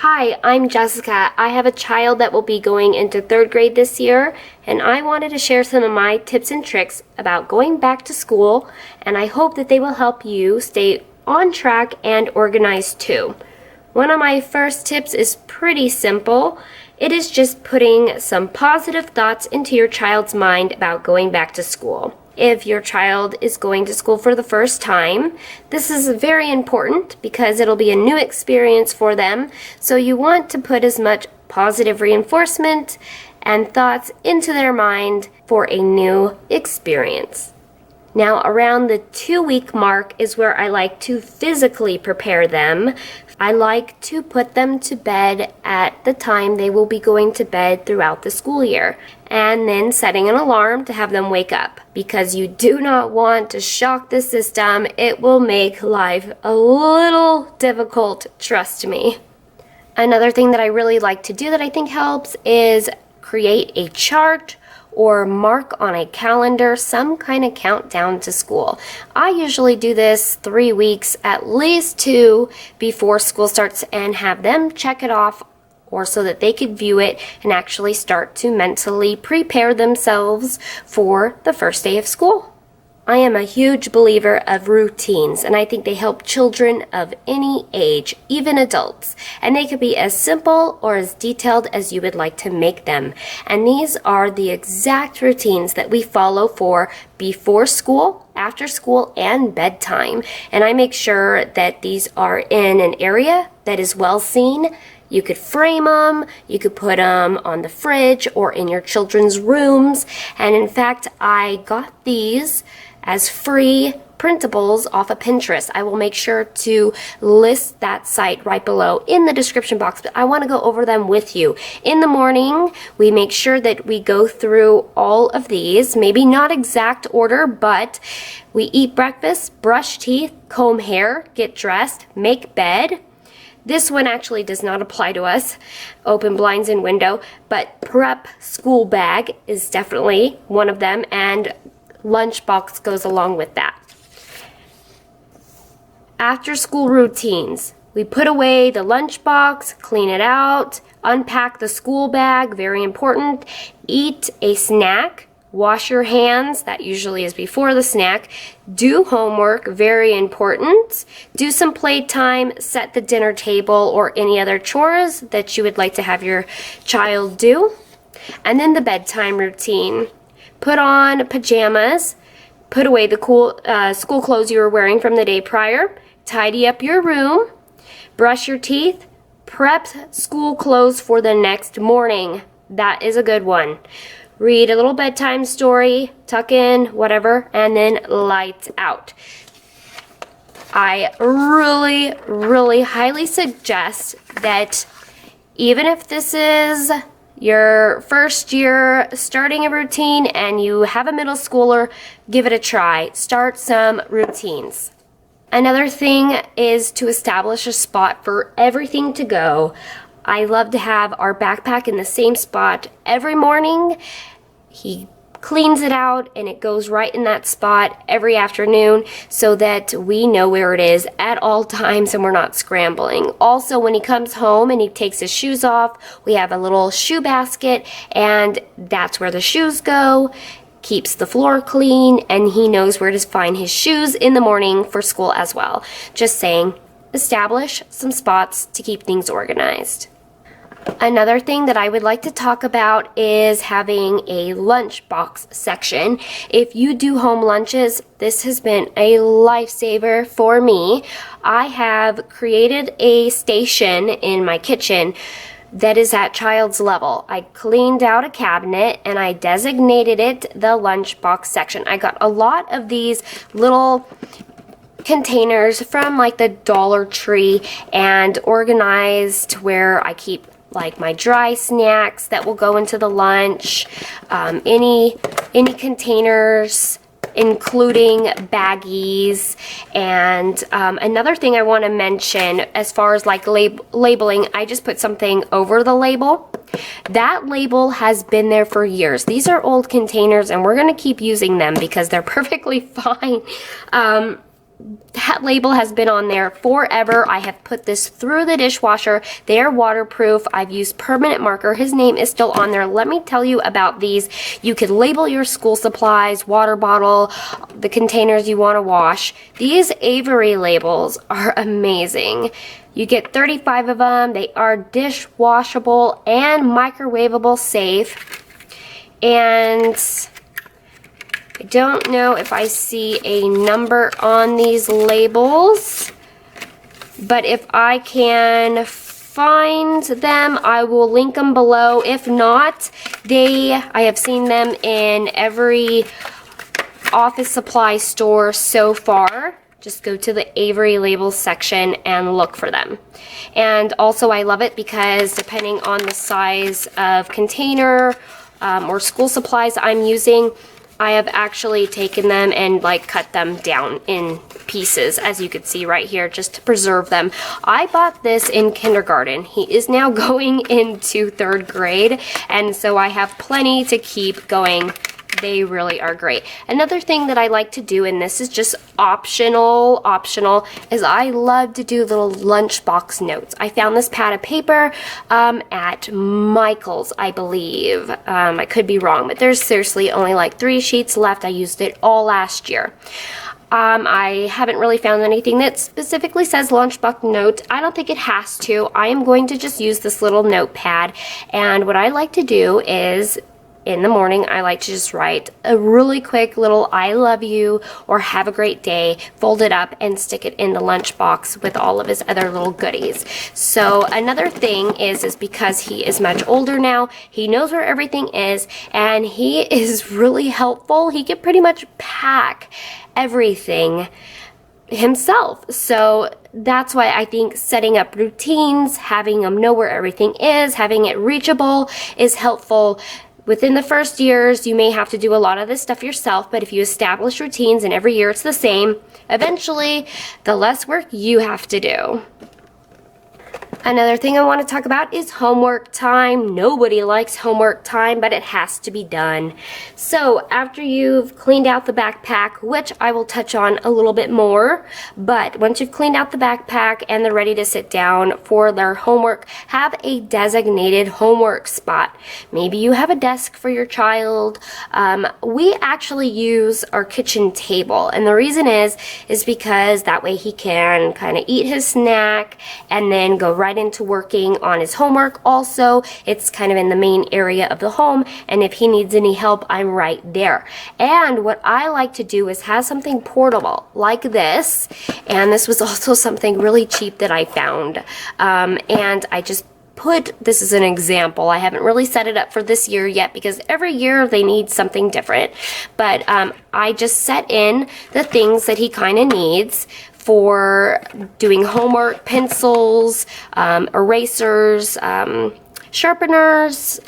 Hi, I'm Jessica. I have a child that will be going into 3rd grade this year, and I wanted to share some of my tips and tricks about going back to school, and I hope that they will help you stay on track and organized too. One of my first tips is pretty simple. It is just putting some positive thoughts into your child's mind about going back to school. If your child is going to school for the first time, this is very important because it'll be a new experience for them. So you want to put as much positive reinforcement and thoughts into their mind for a new experience. Now, around the 2-week mark is where I like to physically prepare them. I like to put them to bed at the time they will be going to bed throughout the school year, and then setting an alarm to have them wake up, because you do not want to shock the system. It will make life a little difficult, trust me. Another thing that I really like to do that I think helps is create a chart or mark on a calendar some kind of countdown to school. I usually do this 3 weeks, at least 2, before school starts, and have them check it off, or so that they could view it and actually start to mentally prepare themselves for the first day of school. I am a huge believer of routines, and I think they help children of any age, even adults. And they could be as simple or as detailed as you would like to make them. And these are the exact routines that we follow for before school, after school, and bedtime. And I make sure that these are in an area that is well seen. You could frame them, you could put them on the fridge or in your children's rooms. And in fact, I got these as free printables off of Pinterest. I will make sure to list that site right below in the description box, but I want to go over them with you. In the morning, we make sure that we go through all of these, maybe not exact order, but we eat breakfast, brush teeth, comb hair, get dressed, make bed. This one actually does not apply to us, open blinds and window, but prep school bag is definitely one of them, and lunchbox goes along with that. After school routines, we put away the lunchbox, clean it out, unpack the school bag, very important, eat a snack, wash your hands, that usually is before the snack, do homework, very important, do some playtime, set the dinner table or any other chores that you would like to have your child do, and then the bedtime routine. Put on pajamas, put away the cool school clothes you were wearing from the day prior, tidy up your room, brush your teeth, prep school clothes for the next morning. That is a good one. Read a little bedtime story, tuck in, whatever, and then lights out. I really highly suggest that even if this is your first year starting a routine and you have a middle schooler, give it a try. Start some routines. Another thing is to establish a spot for everything to go. I love to have our backpack in the same spot every morning. He cleans it out and it goes right in that spot every afternoon so that we know where it is at all times and we're not scrambling. Also, when he comes home and he takes his shoes off, we have a little shoe basket, and that's where the shoes go. Keeps the floor clean, and he knows where to find his shoes in the morning for school as well. Just saying, establish some spots to keep things organized. Another thing that I would like to talk about is having a lunchbox section. If you do home lunches, this has been a lifesaver for me. I have created a station in my kitchen that is at child's level. I cleaned out a cabinet and I designated it the lunchbox section. I got a lot of these little containers from like the Dollar Tree and organized where I keep like my dry snacks that will go into the lunch, any containers, including baggies. And another thing I want to mention as far as like labeling, I just put something over the label. That label has been there for years. These are old containers and we're going to keep using them because they're perfectly fine. that label has been on there forever. I have put this through the dishwasher. They are waterproof. I've used permanent marker. His name is still on there. Let me tell you about these. You could label your school supplies, water bottle, the containers you want to wash. These Avery labels are amazing. You get 35 of them. They are dishwashable and microwaveable safe. And I don't know if I see a number on these labels, but if I can find them, I will link them below. If not, I have seen them in every office supply store so far. Just go to the Avery labels section and look for them. And also I love it because depending on the size of container or school supplies I'm using, I have actually taken them and like cut them down in pieces, as you can see right here, just to preserve them. I bought this in kindergarten. He is now going into 3rd grade, and so I have plenty to keep going. They really are great. Another thing that I like to do, and this is just optional, is I love to do little lunchbox notes. I found this pad of paper at Michael's, I believe. I could be wrong, but there's seriously only like 3 sheets left. I used it all last year. I haven't really found anything that specifically says lunchbox note. I don't think it has to. I am going to just use this little notepad, and what I like to do is in the morning, I like to just write a really quick little I love you or have a great day, fold it up and stick it in the lunchbox with all of his other little goodies. So another thing is because he is much older now, he knows where everything is, and he is really helpful. He can pretty much pack everything himself. So that's why I think setting up routines, having him know where everything is, having it reachable is helpful. Within the first years, you may have to do a lot of this stuff yourself, but if you establish routines and every year it's the same, eventually the less work you have to do. Another thing I want to talk about is homework time. Nobody likes homework time, but it has to be done. So after you've cleaned out the backpack, which I will touch on a little bit more, but once you've cleaned out the backpack and they're ready to sit down for their homework, have a designated homework spot. Maybe you have a desk for your child. We actually use our kitchen table, and the reason is because that way he can kind of eat his snack and then go right into working on his homework. Also, it's kind of in the main area of the home, and if he needs any help, I'm right there. And what I like to do is have something portable like this, and this was also something really cheap that I found, and I just this is an example. I haven't really set it up for this year yet because every year they need something different, but I just set in the things that he kind of needs for doing homework: pencils, erasers, sharpeners,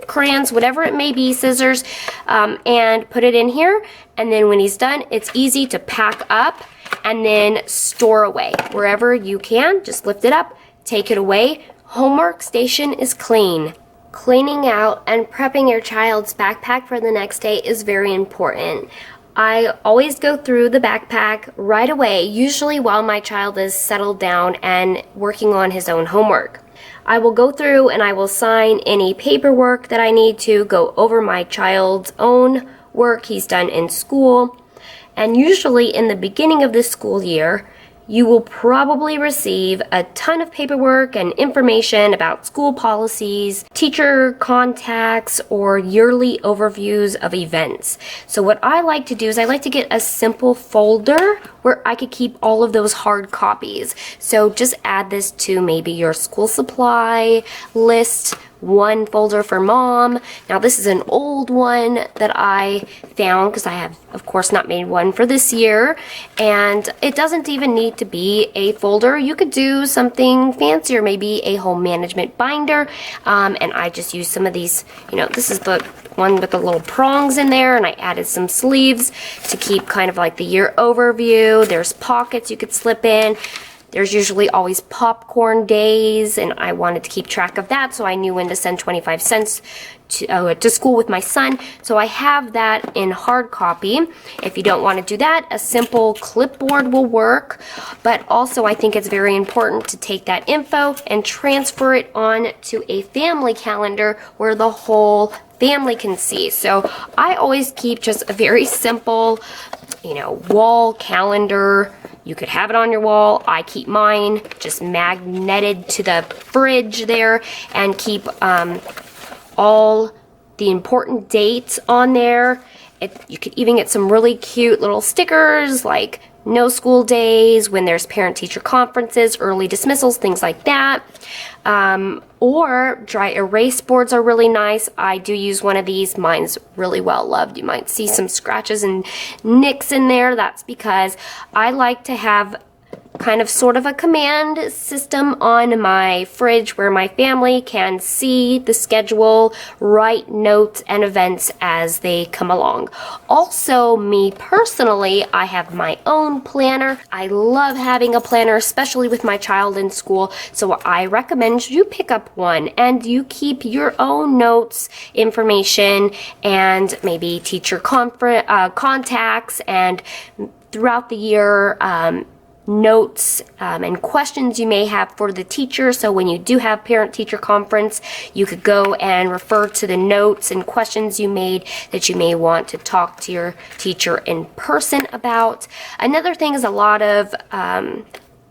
crayons, whatever it may be, scissors, and put it in here. And then when he's done, it's easy to pack up and then store away. Wherever you can, just lift it up, take it away. Homework station is clean. Cleaning out and prepping your child's backpack for the next day is very important. I always go through the backpack right away, usually while my child is settled down and working on his own homework. I will go through and I will sign any paperwork that I need to go over my child's own work he's done in school. And usually in the beginning of the school year, you will probably receive a ton of paperwork and information about school policies, teacher contacts, or yearly overviews of events. So what I like to do is I like to get a simple folder where I could keep all of those hard copies. So just add this to maybe your school supply list, one folder for mom. Now this is an old one that I found because I have of course not made one for this year, and it doesn't even need to be a folder. You could do something fancier, maybe a home management binder, and I just use some of these, this is the one with the little prongs in there, and I added some sleeves to keep kind of like the year overview. There's pockets you could slip in. There's usually always popcorn days, and I wanted to keep track of that, so I knew when to send 25 cents to school with my son. So I have that in hard copy. If you don't want to do that, a simple clipboard will work. But also I think it's very important to take that info and transfer it on to a family calendar where the whole family can see. So I always keep just a very simple, wall calendar. You could have it on your wall. I keep mine just magneted to the fridge there, and keep all the important dates on there. You could even get some really cute little stickers like no school days, when there's parent-teacher conferences, early dismissals, things like that. Or dry erase boards are really nice. I do use one of these. Mine's really well loved. You might see some scratches and nicks in there. That's because I like to have kind of sort of a command system on my fridge where my family can see the schedule, write notes and events as they come along. Also, me personally, I have my own planner. I love having a planner, especially with my child in school, so I recommend you pick up one and you keep your own notes, information, and maybe teacher contacts, and throughout the year, notes and questions you may have for the teacher. So when you do have parent-teacher conference, you could go and refer to the notes and questions you made that you may want to talk to your teacher in person about. Another thing is a lot of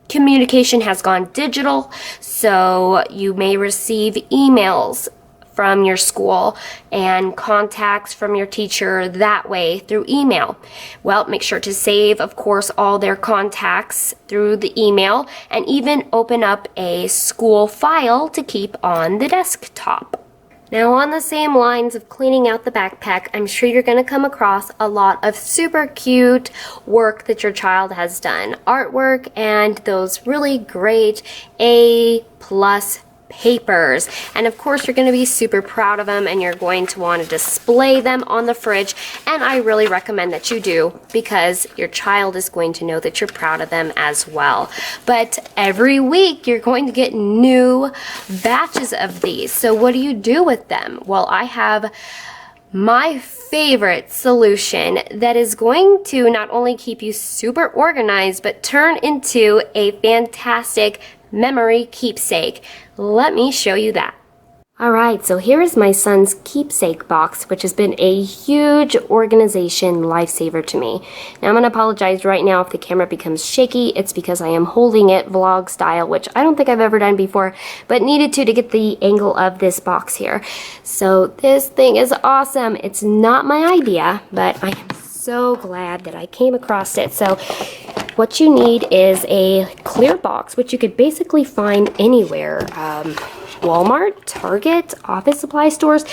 communication has gone digital, so you may receive emails from your school and contacts from your teacher that way through email. Well, make sure to save, of course, all their contacts through the email, and even open up a school file to keep on the desktop. Now, on the same lines of cleaning out the backpack, I'm sure you're going to come across a lot of super cute work that your child has done. Artwork and those really great A+ papers, and of course you're going to be super proud of them, and you're going to want to display them on the fridge, and I really recommend that you do, because your child is going to know that you're proud of them as well. But every week you're going to get new batches of these, so what do you do with them? Well, I have my favorite solution that is going to not only keep you super organized, but turn into a fantastic memory keepsake. Let me show you that. Alright, so here is my son's keepsake box, which has been a huge organization lifesaver to me. Now I'm going to apologize right now if the camera becomes shaky. It's because I am holding it vlog style, which I don't think I've ever done before, but needed to get the angle of this box here. So this thing is awesome. It's not my idea, but I am so glad that I came across it. So what you need is a clear box, which you could basically find anywhere. Walmart, Target, office supply stores,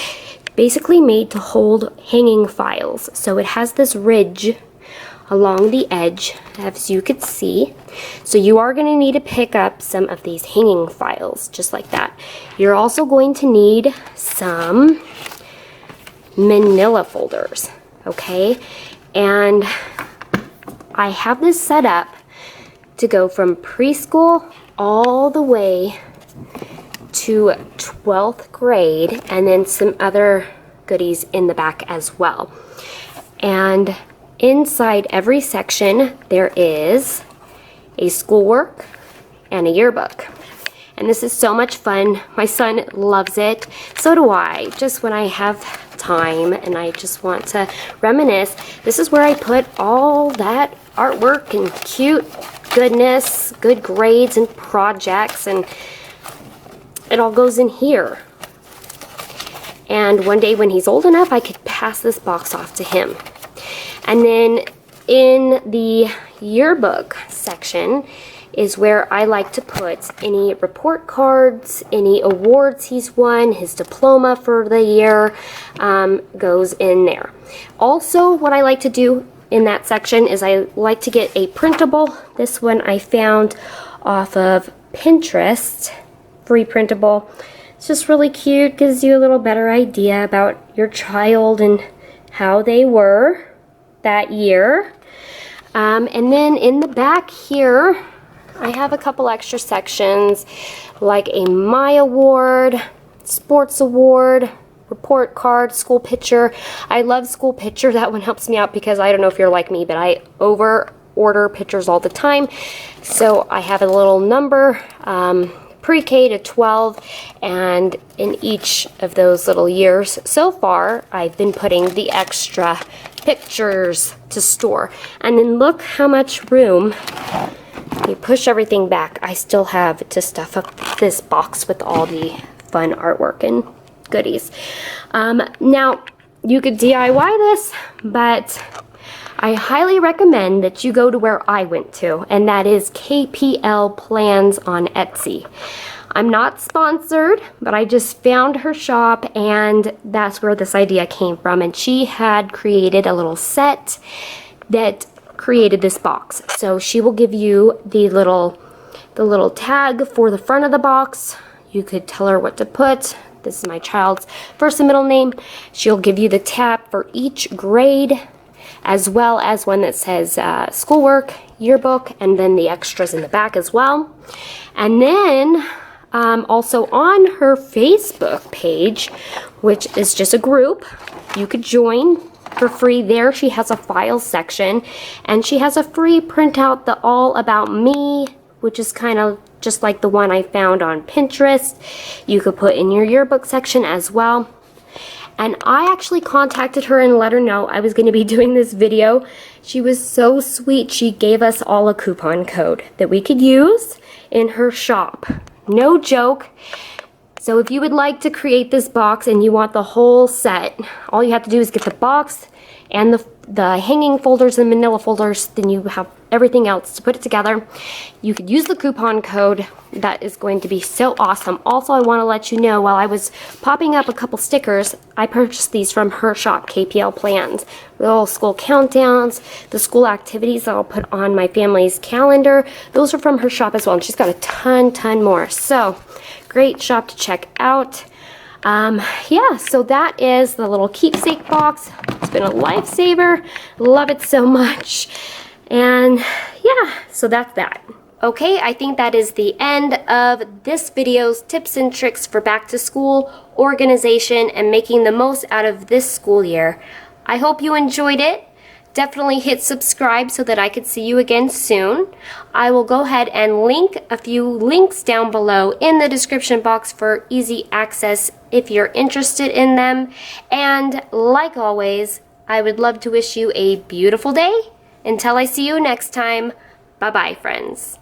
basically made to hold hanging files. So it has this ridge along the edge, as you could see. So you are going to need to pick up some of these hanging files, just like that. You're also going to need some manila folders, okay? And I have this set up to go from preschool all the way to 12th grade, and then some other goodies in the back as well. And inside every section there is a schoolwork and a yearbook. And this is so much fun. My son loves it. So do I. Just when I have time and I just want to reminisce, this is where I put all that artwork and cute goodness, good grades and projects, and it all goes in here. And one day when he's old enough, I could pass this box off to him. And then in the yearbook section is where I like to put any report cards, any awards he's won, his diploma for the year goes in there. Also, what I like to do in that section is I like to get a printable. This one I found off of Pinterest, free printable. It's just really cute, gives you a little better idea about your child and how they were that year. And then in the back here, I have a couple extra sections like a My Award, Sports Award, report card, school picture. I love school picture. That one helps me out because I don't know if you're like me, but I order pictures all the time. So I have a little number, pre-K to 12, and in each of those little years so far, I've been putting the extra pictures to store. And then look how much room. You push everything back. I still have to stuff up this box with all the fun artwork and goodies. Now, you could DIY this, but I highly recommend that you go to where I went to, and that is KPL Plans on Etsy. I'm not sponsored, but I just found her shop, and that's where this idea came from. And she had created a little set that created this box. So she will give you the little tag for the front of the box. You could tell her what to put. This is my child's first and middle name. She'll give you the tab for each grade, as well as one that says schoolwork, yearbook, and then the extras in the back as well. And then also on her Facebook page, which is just a group, you could join for free there. She has a file section, and she has a free printout, the All About Me, which is kind of just like the one I found on Pinterest. You could put in your yearbook section as well. And I actually contacted her and let her know I was going to be doing this video. She was so sweet. She gave us all a coupon code that we could use in her shop. No joke. So if you would like to create this box and you want the whole set, all you have to do is get the box and the hanging folders and manila folders, then you have everything else to put it together. You could use the coupon code. That is going to be so awesome. Also, I want to let you know, while I was popping up a couple stickers, I purchased these from her shop, KPL Plans. Little school countdowns, the school activities that I'll put on my family's calendar. Those are from her shop as well, and she's got a ton more. So, great shop to check out. Yeah, so that is the little keepsake box. It's been a lifesaver. Love it so much. And yeah, so that's that. Okay, I think that is the end of this video's tips and tricks for back to school, organization, and making the most out of this school year. I hope you enjoyed it. Definitely hit subscribe so that I could see you again soon. I will go ahead and link a few links down below in the description box for easy access if you're interested in them. And like always, I would love to wish you a beautiful day. Until I see you next time, bye-bye, friends.